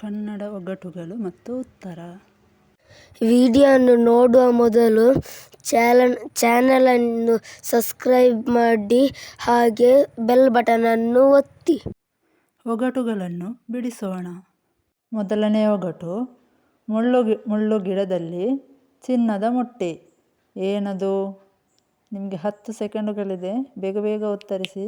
ಕನ್ನಡ ಒಗಟುಗಳು ಮತ್ತು ಉತ್ತರ. ವಿಡಿಯೋವನ್ನು ನೋಡುವ ಮೊದಲು ಚಾನಲನ್ನು ಸಬ್ಸ್ಕ್ರೈಬ್ ಮಾಡಿ ಹಾಗೆ ಬೆಲ್ ಬಟನನ್ನು ಒತ್ತಿ. ಒಗಟುಗಳನ್ನು ಬಿಡಿಸೋಣ. ಮೊದಲನೆಯ ಒಗಟು. ಮುಳ್ಳು ಗಿಡದಲ್ಲಿ ಚಿನ್ನದ ಮೊಟ್ಟೆ. ಏನದು? ನಿಮಗೆ 10 ಸೆಕೆಂಡುಗಳಿದೆ, ಬೇಗ ಬೇಗ ಉತ್ತರಿಸಿ.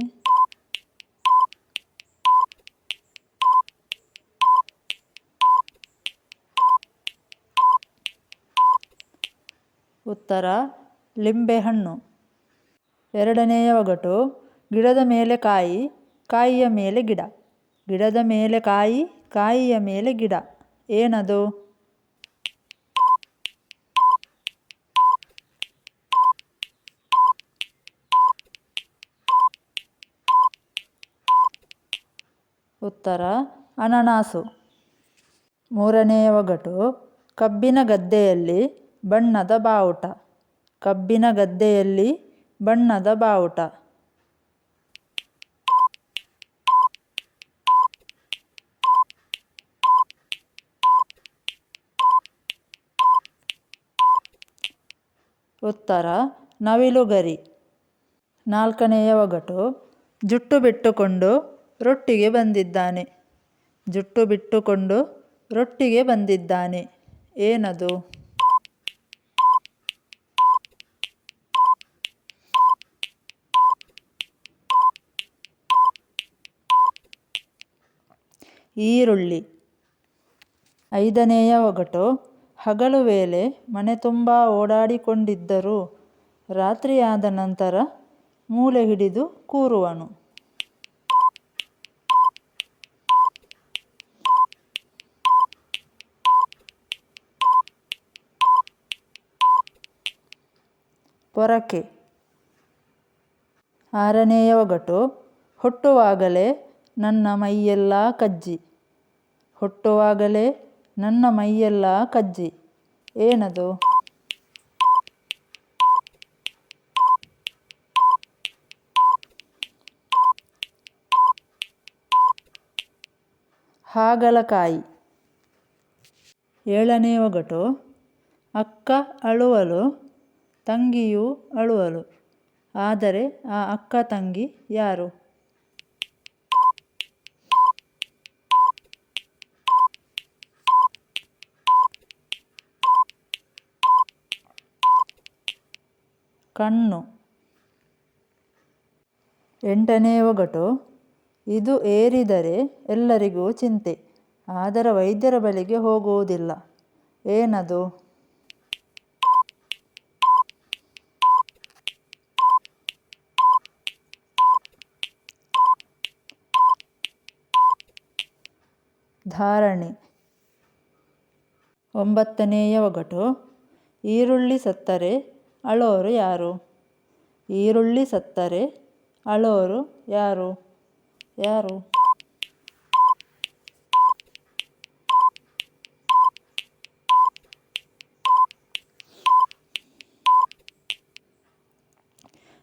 ಉತ್ತರ ಲಿಂಬೆಹಣ್ಣು. ಎರಡನೆಯ ಒಗಟು. ಗಿಡದ ಮೇಲೆ ಕಾಯಿ, ಕಾಯಿಯ ಮೇಲೆ ಗಿಡ. ಗಿಡದ ಮೇಲೆ ಕಾಯಿ, ಕಾಯಿಯ ಮೇಲೆ ಗಿಡ. ಏನದು? ಉತ್ತರ ಅನನಾಸು. ಮೂರನೆಯ ಒಗಟು. ಕಬ್ಬಿನ ಗದ್ದೆಯಲ್ಲಿ ಬಣ್ಣದ ಬಾವುಟ. ಕಬ್ಬಿನ ಗದ್ದೆಯಲ್ಲಿ ಬಣ್ಣದ ಬಾವುಟ. ಉತ್ತರ ನವಿಲುಗರಿ. ನಾಲ್ಕನೆಯ ಒಗಟು. ಜುಟ್ಟು ಬಿಟ್ಟುಕೊಂಡು ರೊಟ್ಟಿಗೆ ಬಂದಿದ್ದಾನೆ. ಜುಟ್ಟು ಬಿಟ್ಟುಕೊಂಡು ರೊಟ್ಟಿಗೆ ಬಂದಿದ್ದಾನೆ. ಏನದು? ಈರುಳ್ಳಿ. ಐದನೆಯ ಒಗಟು. ಹಗಲು ವೇಳೆ ಮನೆ ತುಂಬ ಓಡಾಡಿಕೊಂಡಿದ್ದರೂ ರಾತ್ರಿಯಾದ ನಂತರ ಮೂಲೆ ಹಿಡಿದು ಕೂರುವನು. ಪೊರಕೆ. ಆರನೆಯ ಒಗಟು. ಹುಟ್ಟುವಾಗಲೇ ನನ್ನ ಮೈಯೆಲ್ಲ ಕಜ್ಜಿ. ಹುಟ್ಟುವಾಗಲೇ ನನ್ನ ಮೈಯೆಲ್ಲ ಕಜ್ಜಿ. ಏನದು? ಹಾಗಲಕಾಯಿ. ಏಳನೇ ಒಗಟು. ಅಕ್ಕ ಅಳುವಳು, ತಂಗಿಯೂ ಅಳುವಳು, ಆದರೆ ಆ ಅಕ್ಕ ತಂಗಿ ಯಾರು? ಕಣ್ಣು. ಎಂಟನೇ ಒಗಟು. ಇದು ಏರಿದರೆ ಎಲ್ಲರಿಗೂ ಚಿಂತೆ, ಆದರೆ ವೈದ್ಯರ ಬಳಿಗೆ ಹೋಗುವುದಿಲ್ಲ. ಏನದು? ಧಾರಣೆ. ಒಂಬತ್ತನೆಯ ಒಗಟು. ಈರುಳ್ಳಿ ಸತ್ತರೆ ಅಳೋರು ಯಾರು? ಈರುಳ್ಳಿ ಸತ್ತರೆ ಅಳೋರು ಯಾರು? ಯಾರು?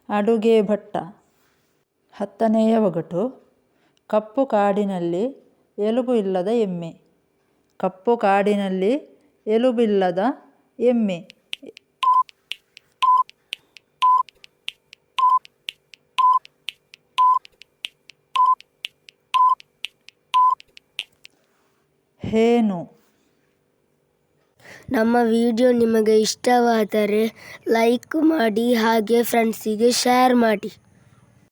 ಅಡುಗೆ ಭಟ್ಟ. ಹತ್ತನೆಯ ಒಗಟು. ಕಪ್ಪು ಕಾಡಿನಲ್ಲಿ ಎಲುಬು ಇಲ್ಲದ ಎಮ್ಮೆ. ಕಪ್ಪು ಕಾಡಿನಲ್ಲಿ ಎಲುಬಿಲ್ಲದ ಎಮ್ಮೆ. ಹೇನು. ನಮ್ಮ ವಿಡಿಯೋ ನಿಮಗೆ ಇಷ್ಟವಾದರೆ ಲೈಕ್ ಮಾಡಿ ಹಾಗೆ ಫ್ರೆಂಡ್ಸಿಗೆ ಶೇರ್ ಮಾಡಿ.